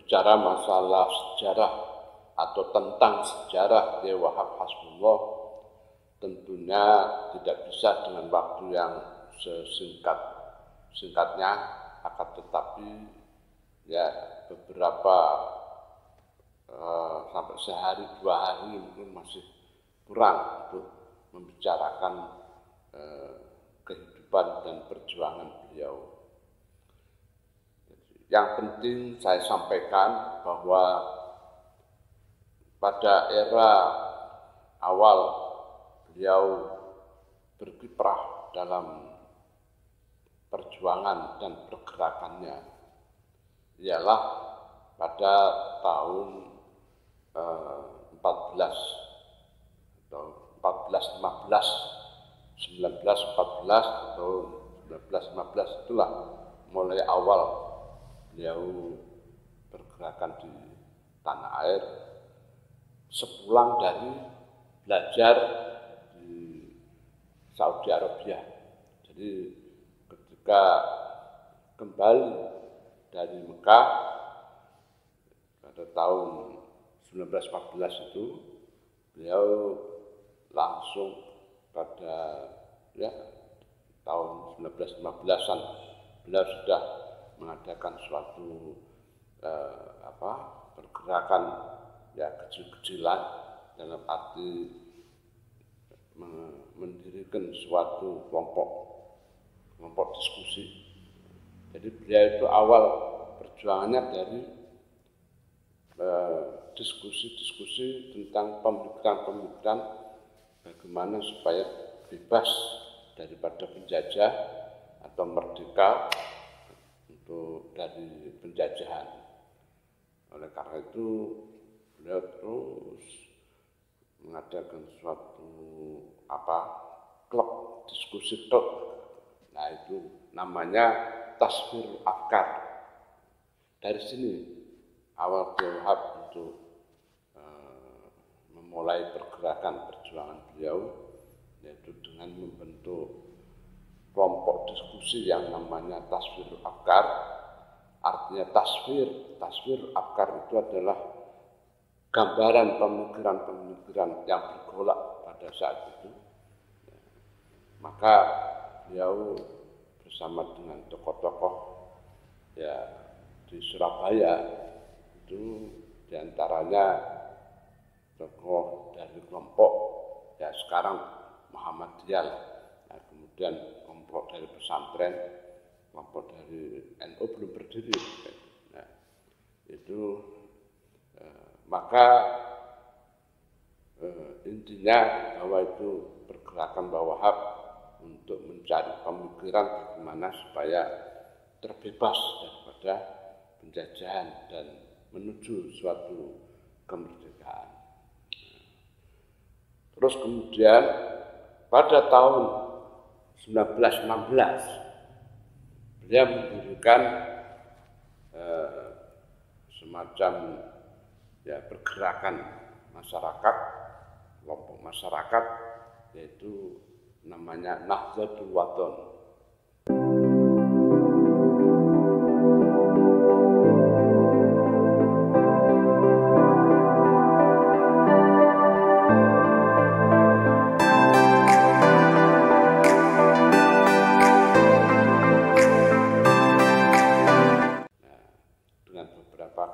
berbicara masalah sejarah atau tentang sejarah Kiai Wahab Hasbullah tentunya tidak bisa dengan waktu yang singkatnya, akan tetapi ya beberapa sampai sehari 2 hari mungkin masih kurang untuk membicarakan kehidupan dan perjuangan beliau. Yang penting saya sampaikan bahwa pada era awal beliau berkiprah dalam perjuangan dan pergerakannya ialah pada tahun 14 atau 1415 atau 1915 itulah mulai awal beliau bergerakan di tanah air sepulang dari belajar di Saudi Arabia. Jadi ketika kembali dari Mekah pada tahun 1914 itu beliau langsung pada tahun 1915-an beliau sudah mengadakan suatu pergerakan kecil-kecilan dalam arti mendirikan suatu kelompok diskusi. Jadi beliau itu awal perjuangannya dari diskusi-diskusi tentang pemikiran-pemikiran bagaimana supaya bebas daripada penjajah atau merdeka dari penjajahan. Oleh karena itu beliau terus mengadakan suatu klub diskusi klub. Nah itu namanya Tasfir Afkar. Dari sini awal Kiai Wahab untuk memulai pergerakan perjuangan beliau, yaitu dengan membentuk kelompok diskusi yang namanya Tasfir Afkar. Artinya taswir afkar itu adalah gambaran pemikiran-pemikiran yang bergolak pada saat itu. Maka beliau bersama dengan tokoh-tokoh di Surabaya itu diantaranya tokoh dari kelompok sekarang Muhammadiyah, kemudian kelompok dari pesantren, kelompok dari NU belum berdiri. Nah, itu maka intinya bahwa itu pergerakan Wahab untuk mencari pemikiran bagaimana supaya terbebas daripada penjajahan dan menuju suatu kemerdekaan. Terus kemudian pada tahun 1916 beliau mendirikan semacam pergerakan masyarakat, kelompok masyarakat, yaitu namanya Nahdlatul Wathon.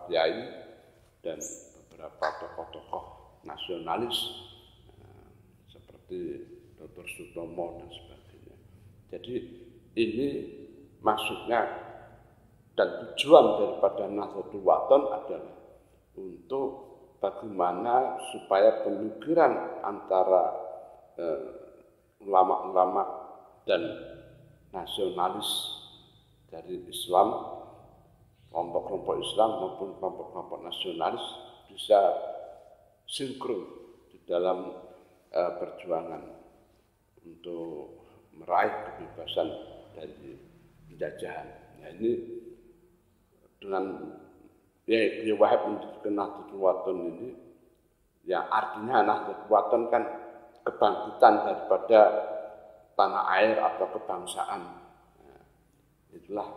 Kiai dan beberapa tokoh-tokoh nasionalis seperti Dr. Sutomo dan sebagainya. Jadi ini maksudnya dan tujuan daripada Nahdlatul Wathon adalah untuk bagaimana supaya pemikiran antara ulama-ulama dan nasionalis dari Islam, kelompok-kelompok Islam maupun kelompok-kelompok nasionalis bisa sinkron di dalam perjuangan untuk meraih kebebasan dari penjajahan. Nah ini dengan Kiai Wahab mendirikan Nahdlatul Wathon ini, yang artinya Nahdlatul Wathon kan kebangkitan daripada tanah air atau kebangsaan. Nah, itulah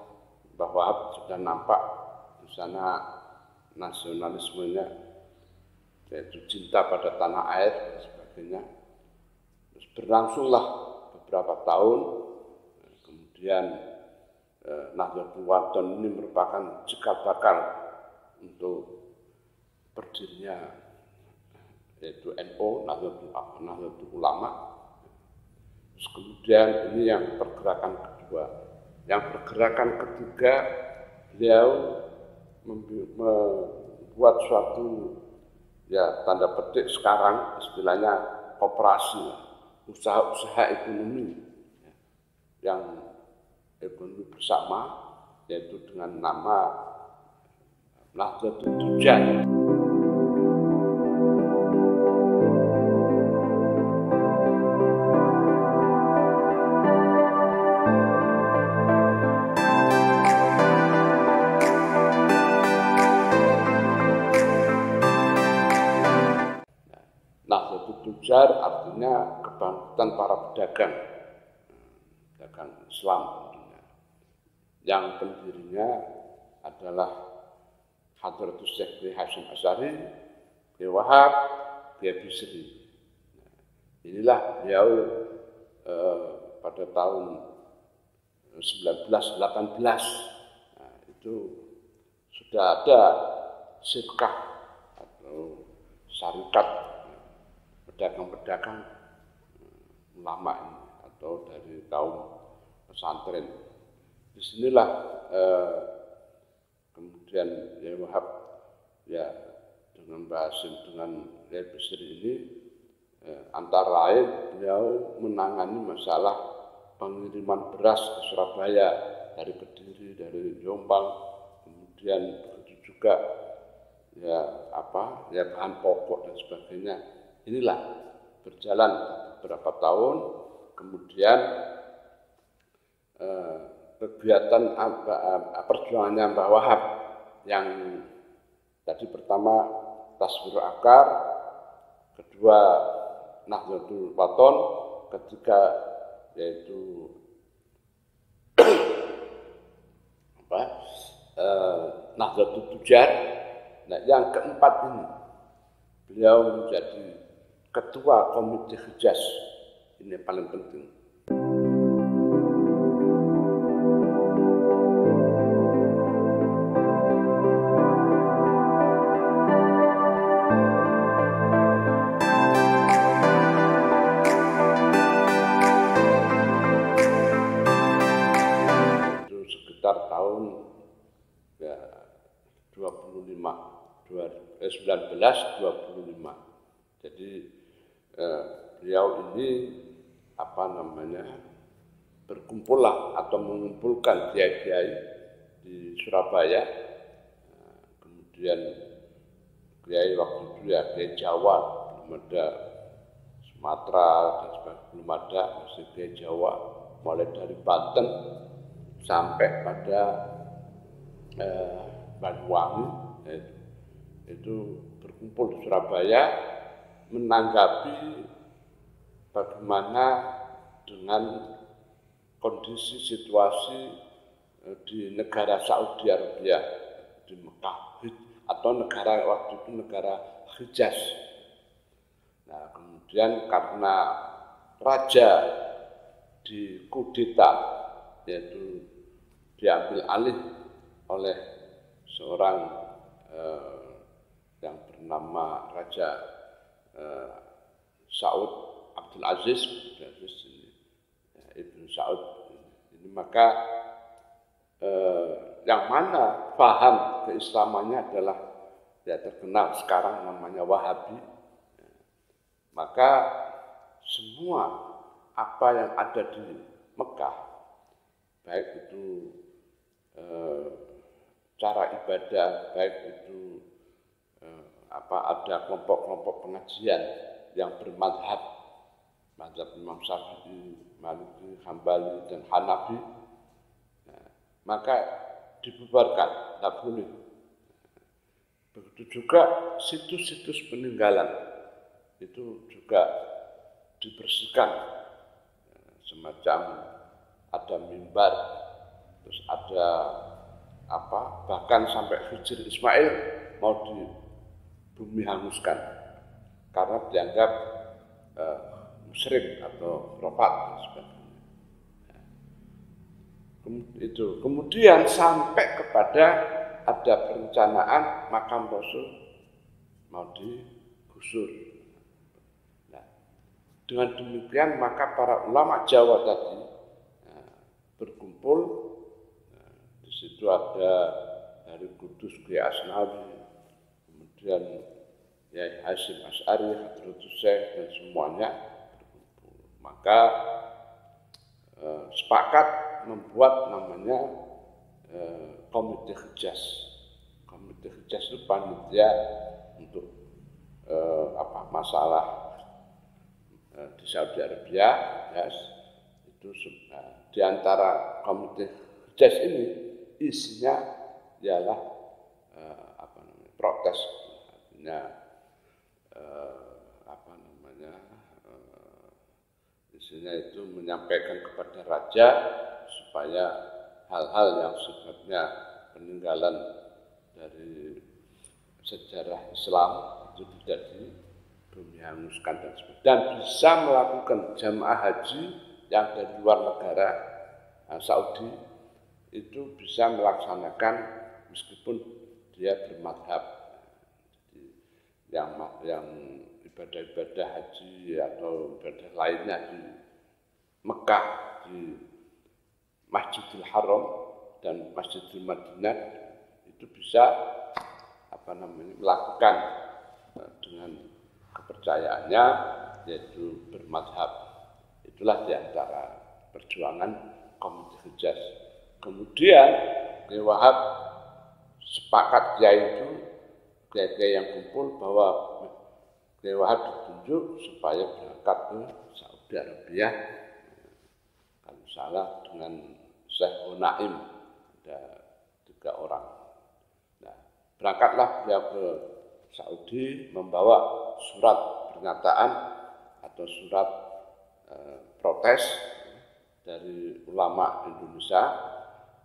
bahwa sudah nampak di sana nasionalismenya, yaitu cinta pada tanah air dan sebagainya. Terus berlangsunglah beberapa tahun, kemudian Nahdlatul Wathon ini merupakan cikal bakal untuk berdirinya yaitu NU, Nahdlatul Ulama. Terus kemudian ini yang pergerakan kedua. Yang pergerakan ketiga, beliau membuat suatu, ya tanda petik sekarang istilahnya koperasi, usaha-usaha ekonomi yang ekonomi bersama, yaitu dengan nama Nahdlatul Tujar. Nahdlatul Tujar artinya kebangkitan para pedagang Islam tentunya. Yang pendirinya adalah Hadratus Syekh Kiai Hasyim Asy'ari, Kiai Wahab, Kiai Bisri. Inilah beliau pada tahun 1918 itu sudah ada sirkah atau syarikat pedagang-pedagang ulama ini atau dari kaum pesantren. Disinilah kemudian Kiai Wahab ya dengan Mbah Hasyim dengan Kiai Bisri ini antara lain beliau menangani masalah pengiriman beras ke Surabaya dari Kediri, dari Jombang, kemudian begitu juga ya bahan pokok dan sebagainya. Inilah berjalan beberapa tahun, kemudian kegiatan perjuangannya Mbah Wahab yang tadi pertama Taswirul Akar, kedua Nahdlatul Wathon, ketiga yaitu Nahdlatul Tujar. Nah, yang keempat ini beliau menjadi ketua Komite Hijaz. Ini paling penting. Itu sekitar tahun 1925. Jadi beliau ini berkumpullah atau mengumpulkan kiai-kiai di Surabaya. Kemudian kiai waktu itu ya kiai Jawa, belum ada Sumatera dan sebagainya, belum ada, masih kiai Jawa, mulai dari Banten sampai pada Banyuwangi, itu berkumpul di Surabaya menanggapi bagaimana dengan kondisi situasi di negara Saudi Arabia, di Mekah, atau negara waktu itu negara Hijaz. Nah, kemudian karena raja dikudeta, yaitu diambil alih oleh seorang yang bernama Raja Saud Abdul Aziz Ibnu Saud ini, maka yang mana paham keislamannya adalah ya terkenal sekarang namanya Wahabi. Maka semua apa yang ada di Mekah, baik itu cara ibadah, baik itu ada kelompok-kelompok pengajian yang bermadhab, mazhab Imam Syafi'i, Maliki, Hambali, dan Hanafi, maka dibubarkan, tidak boleh. Begitu juga situs-situs peninggalan itu juga dibersihkan, semacam ada mimbar, terus ada bahkan sampai Hijri Ismail mau di bumi hanguskan karena dianggap musyrik atau khurafat dan sebagainya. Itu kemudian sampai kepada ada perencanaan makam Rasul mau digusur. Nah, dengan demikian maka para ulama Jawa tadi berkumpul. Di situ ada dari Kudus Kiai Asnawi, kemudian Yai Hasyim Asy'ari, Hadratus Syekh dan semuanya berkumpul. Maka sepakat membuat namanya Komite Hijaz. Komite Hijaz itu panitia untuk masalah di Saudi Arabia, Hijaz. Itu di antara Komite Hijaz ini isinya ialah protes, artinya isinya itu menyampaikan kepada raja supaya hal-hal yang sifatnya peninggalan dari sejarah Islam itu tidak dihanguskan dan bisa melakukan jamaah haji yang dari luar negara Saudi itu bisa melaksanakan meskipun dia bermadhab yang ibadah-ibadah haji atau ibadah lainnya di Mekah, di Masjidil Haram dan Masjidil Madinah itu bisa melakukan dengan kepercayaannya yaitu bermadhab. Itulah diantara perjuangan Komite Hijaz. Kemudian Kiai Wahab sepakat kiai yang kumpul bahwa Kiai Wahab ditunjuk supaya berangkat ke Saudi Arabia, kalau salah dengan Syekh Naim, ada 3 orang. Nah, berangkatlah beliau ke Saudi membawa surat pernyataan atau surat protes dari ulama Indonesia,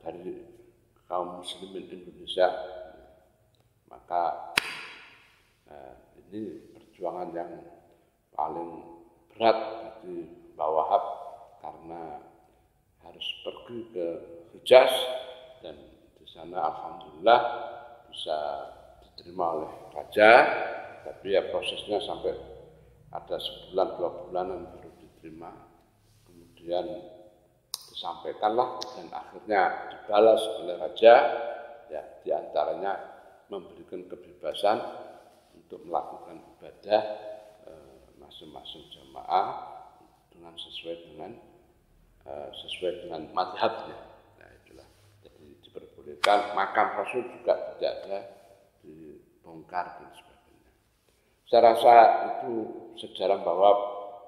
dari kaum muslimin Indonesia. Maka ini perjuangan yang paling berat bagi Mbah Wahab karena harus pergi ke Hijaz dan di sana alhamdulillah bisa diterima oleh raja, tapi ya prosesnya sampai ada 1-2 bulanan baru diterima. Kemudian disampaikanlah dan akhirnya dibalas oleh raja, ya diantaranya memberikan kebebasan untuk melakukan ibadah masing-masing jamaah dengan sesuai dengan mazhabnya. Nah itulah, jadi diperbolehkan. Makam Rasul juga tidak ada dibongkar dan sebagainya. Saya rasa itu sejarah bahwa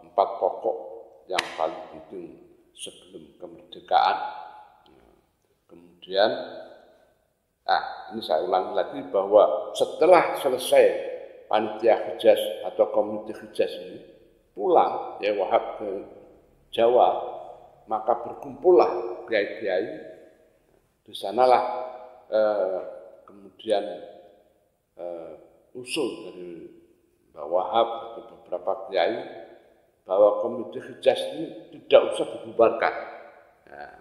4 pokok yang paling penting sebelum kemerdekaan. Kemudian ini saya ulangi lagi bahwa setelah selesai panitia Hijaz atau Komite Hijaz ini pulang Kiai Wahab ke Jawa, maka berkumpullah kiai-kiai. Di sanalah kemudian usul dari Mbah Wahab atau beberapa kiai bahwa Komite Hijaz ini tidak usah dibubarkan. Nah,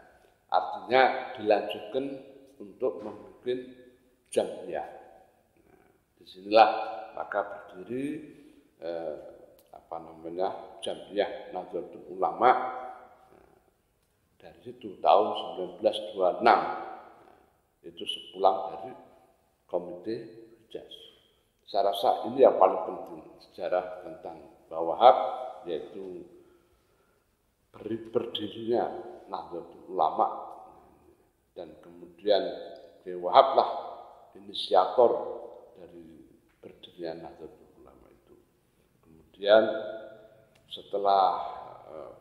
artinya dilanjutkan untuk membuat Jam'iyah. Nah, disinilah maka berdiri Jam'iyah Nahdlatul Ulama. Dari situ tahun 1926 itu sepulang dari Komite Hijaz. Saya rasa ini yang paling penting sejarah tentang Mbah Wahab, yaitu berdirinya Nahdlatul Ulama dan kemudian Kiai Wahab lah inisiator dari berdirinya Nahdlatul Ulama itu. Kemudian setelah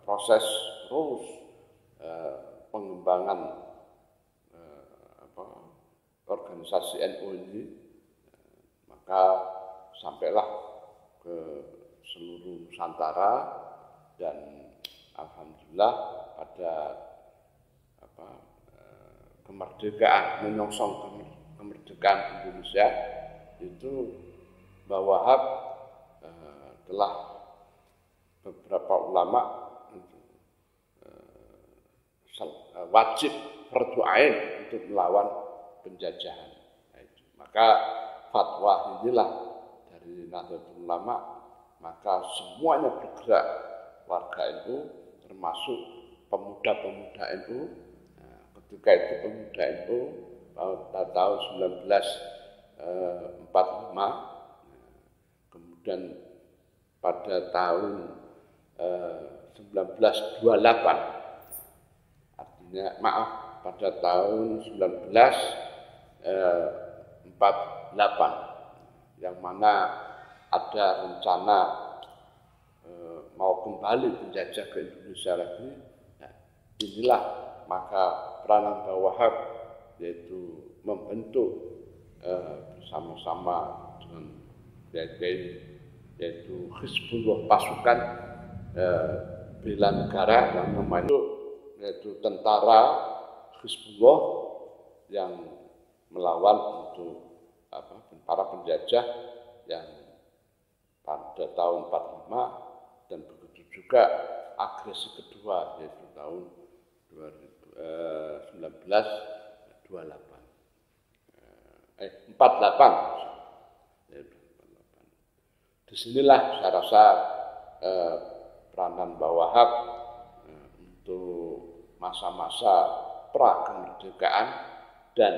proses terus pengembangan organisasi NU ini, maka sampailah ke seluruh Nusantara dan alhamdulillah pada kemerdekaan, menyongsong kemerdekaan Indonesia itu Mbah Wahab telah beberapa ulama wajib fardhu ain untuk melawan penjajahan. Maka fatwa inilah dari Nahdlatul Ulama, maka semuanya bergerak warga NU termasuk pemuda-pemuda NU. Ketika itu pemuda NU pada tahun 1945, kemudian pada tahun 1928, artinya pada tahun 1948, yang mana ada rencana mau kembali penjajah ke Indonesia lagi. Nah, inilah maka peranan Mbah Wahab, yaitu membentuk bersama-sama dengan yaitu Hizbullah, pasukan bela negara yang namanya, yaitu tentara Hizbullah yang melawan untuk para penjajah yang pada tahun 45, dan begitu juga agresi kedua yaitu tahun 48. Disinilah saya rasa peranan Mbah Wahab untuk masa-masa pra kemerdekaan dan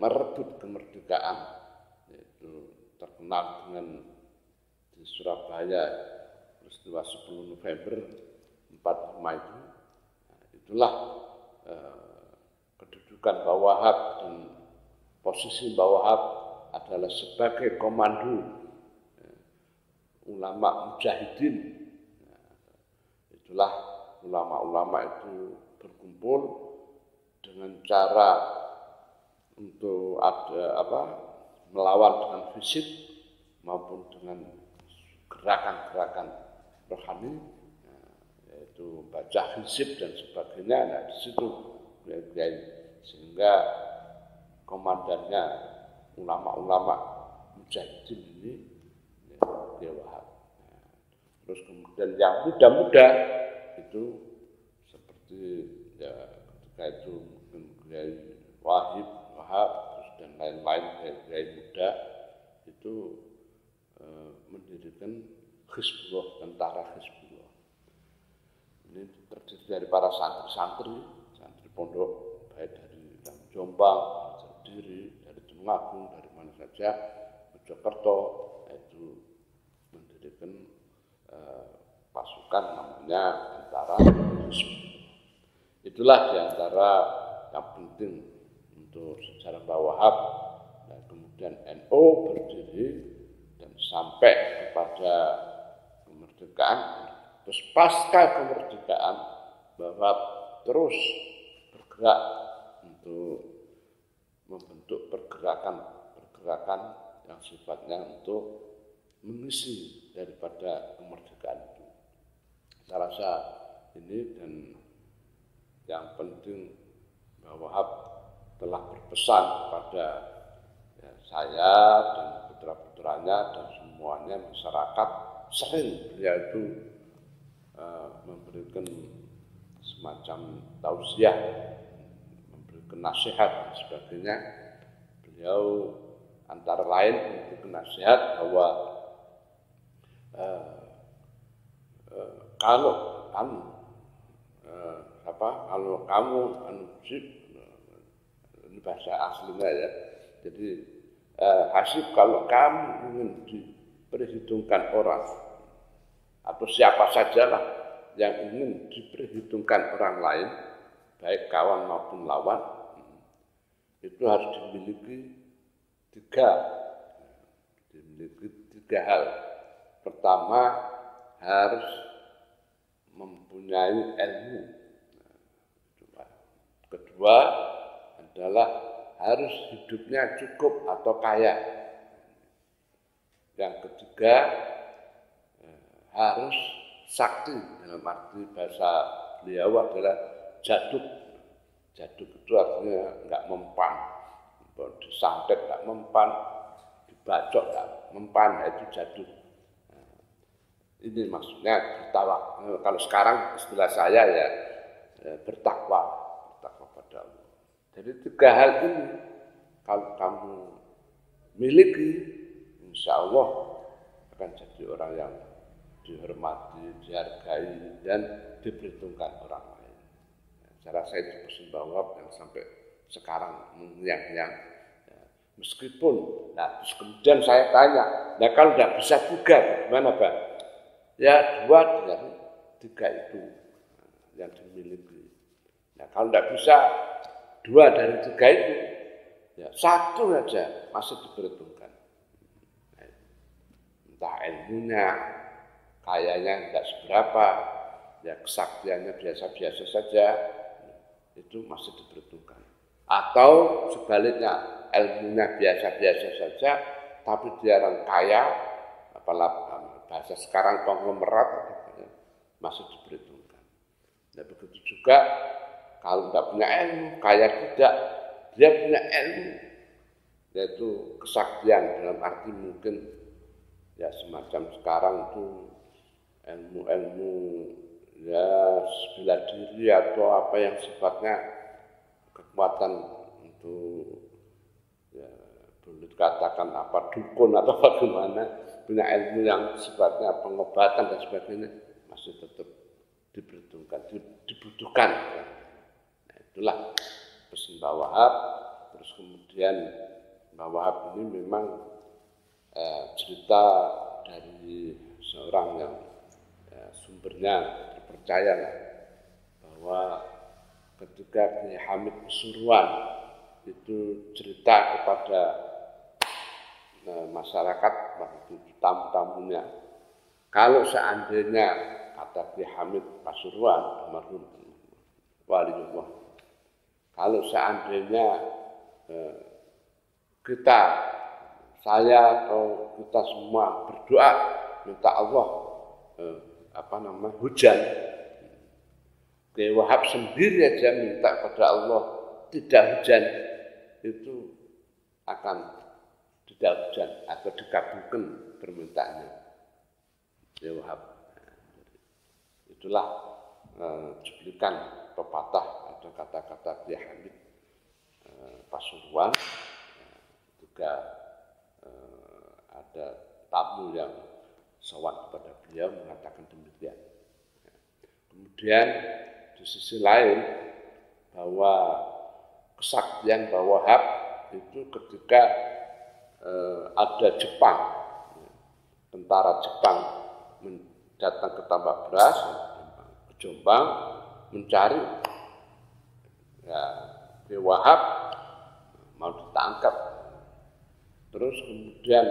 merebut kemerdekaan, yaitu terkenal dengan di Surabaya peristiwa 10 November 45 itu. Itulah kedudukan Mbah Wahab, dan posisi Mbah Wahab adalah sebagai komando ulama mujahidin. Itulah ulama-ulama itu berkumpul dengan cara untuk melawan dengan fisik maupun dengan gerakan-gerakan rohani, yaitu baca hizib dan sebagainya. Nah, di situ sehingga komandannya ulama-ulama mujahidin ini Mbah Wahab. Terus kemudian yang muda-muda itu seperti ketika itu mungkin Kiai Wahab terus dan lain-lain Kiai muda itu mendirikan Hizbullah, tentara Hizbullah. Ini terdiri dari para santri pondok, baik dari Jombang, Kediri, dari Tulungagung, dari mana saja, Mojokerto, itu mendirikan pasukan namanya tentara Hizbullah. Itulah diantara yang penting untuk sejarah Mbah Wahab. Dan kemudian NU berdiri dan sampai kepada kemerdekaan. Terus pasca kemerdekaan, Mbah Wahab terus bergerak untuk membentuk pergerakan yang sifatnya untuk mengisi daripada kemerdekaan itu. Saya rasa ini, dan yang penting Mbah Wahab telah berpesan kepada saya dan putra-putranya dan semuanya masyarakat. Sering beliau itu memberikan semacam tausiah, memberikan nasihat dan sebagainya. Beliau antara lain memberikan nasihat bahwa kalau kamu ini bahasa aslinya ya. Jadi hasib, kalau kamu ingin diperhitungkan orang atau siapa sajalah yang ingin diperhitungkan orang lain, baik kawan maupun lawan, itu harus dimiliki tiga hal. Pertama, harus mempunyai ilmu. Kedua adalah harus hidupnya cukup atau kaya. Yang ketiga, harus sakti, dalam arti bahasa beliau adalah jaduk. Jaduk itu artinya enggak mempan, disantet enggak mempan, bacok, mempan, itu jadul. Ini maksudnya bertawak. Kalau sekarang istilah saya ya bertakwa pada Allah. Jadi 3 hal ini kalau kamu miliki, insya Allah akan jadi orang yang dihormati, dihargai, dan diperhitungkan orang lain. Saya rasa itu pesan bahwa yang sampai sekarang mengyang-nyang. Meskipun, nah terus kemudian saya tanya, nah kalau tidak bisa 3, gimana Pak? Ya 2 dari 3 itu yang dimiliki. Nah kalau tidak bisa 2 dari 3 itu, ya 1 saja masih diperhitungkan. Entah ilmunya, kayanya tidak seberapa, ya kesaktiannya biasa-biasa saja, itu masih diperhitungkan. Atau sebaliknya, ilmunya biasa-biasa saja, tapi dia orang kaya, apalagi bahasa sekarang konglomerat, masih diperhitungkan. Nah begitu juga kalau tidak punya ilmu, kaya tidak, dia punya ilmu, yaitu kesaktian dalam arti mungkin ya semacam sekarang itu ilmu-ilmu ya bela diri atau apa yang sifatnya kekuatan untuk ya boleh dikatakan apa dukun atau bagaimana, punya ilmu yang sifatnya pengobatan dan sebagainya masih tetap dibutuhkan. Nah, itulah pesan Mbah Wahab. Terus kemudian Mbah Wahab ini memang cerita dari seorang yang sumbernya terpercaya bahwa ketika Kiai Hamid Pasuruan itu cerita kepada masyarakat waktu tamu-tamunya, kalau seandainya kata Kiai Hamid Pasuruan almarhum waliullah, kalau seandainya saya atau kita semua berdoa minta Allah hujan, Kiai Wahab sendiri aja minta pada Allah tidak hujan, itu akan tidak hujan atau dikabulkan permintaannya Kiai Wahab. Itulah cuplikan pepatah atau kata-kata Kiai Hamid Pasuruan. Juga ada tamu yang sowan kepada beliau mengatakan demikian. Kemudian di sisi lain bahwa kesaktian Mbah Wahab itu ketika ada Jepang, tentara Jepang datang ke Tambak Beras, ke Jombang mencari ya, Kiai Wahab mau ditangkap. Terus kemudian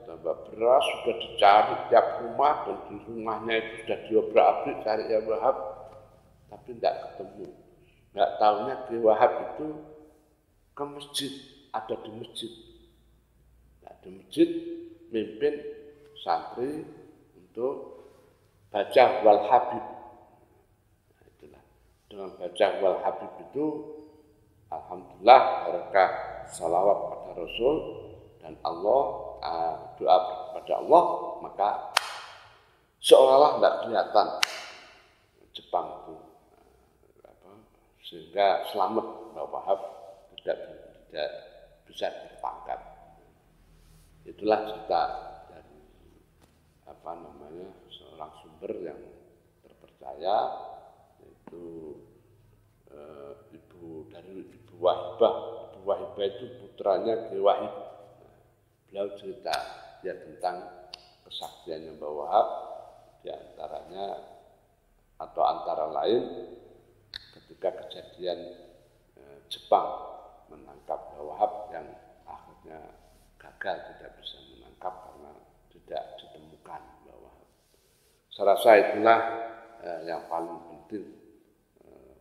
Tambak Beras sudah dicari tiap rumah dan di rumahnya itu sudah diobrak-abrik cari Kiai Wahab, tapi tidak ketemu. Nggak tahunya Kiai Wahab itu ke masjid, ada di masjid. Nah, di masjid mimpin santri untuk baca wal habib. Nah, itulah. Dengan baca wal habib itu alhamdulillah barakah salawat pada Rasul dan Allah, doa kepada Allah, maka seolah-olah tidak kelihatan Jepang itu, sehingga selamat Mbah Wahab tidak bisa ditangkap. Itulah cerita dari seorang sumber yang terpercaya, yaitu Ibu Wahibah. Ibu Wahibah itu putranya Kiai Wahib. Beliau cerita ya tentang kesaktiannya Mbah Wahab, di antaranya atau antara lain ketika kejadian Jepang menangkap Mbah Wahab yang akhirnya gagal, tidak bisa menangkap karena tidak ditemukan Mbah Wahab. Saya rasa itulah yang paling penting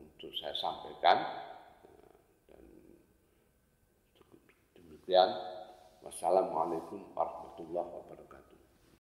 untuk saya sampaikan. Dan demikian. Wassalamualaikum warahmatullahi wabarakatuh.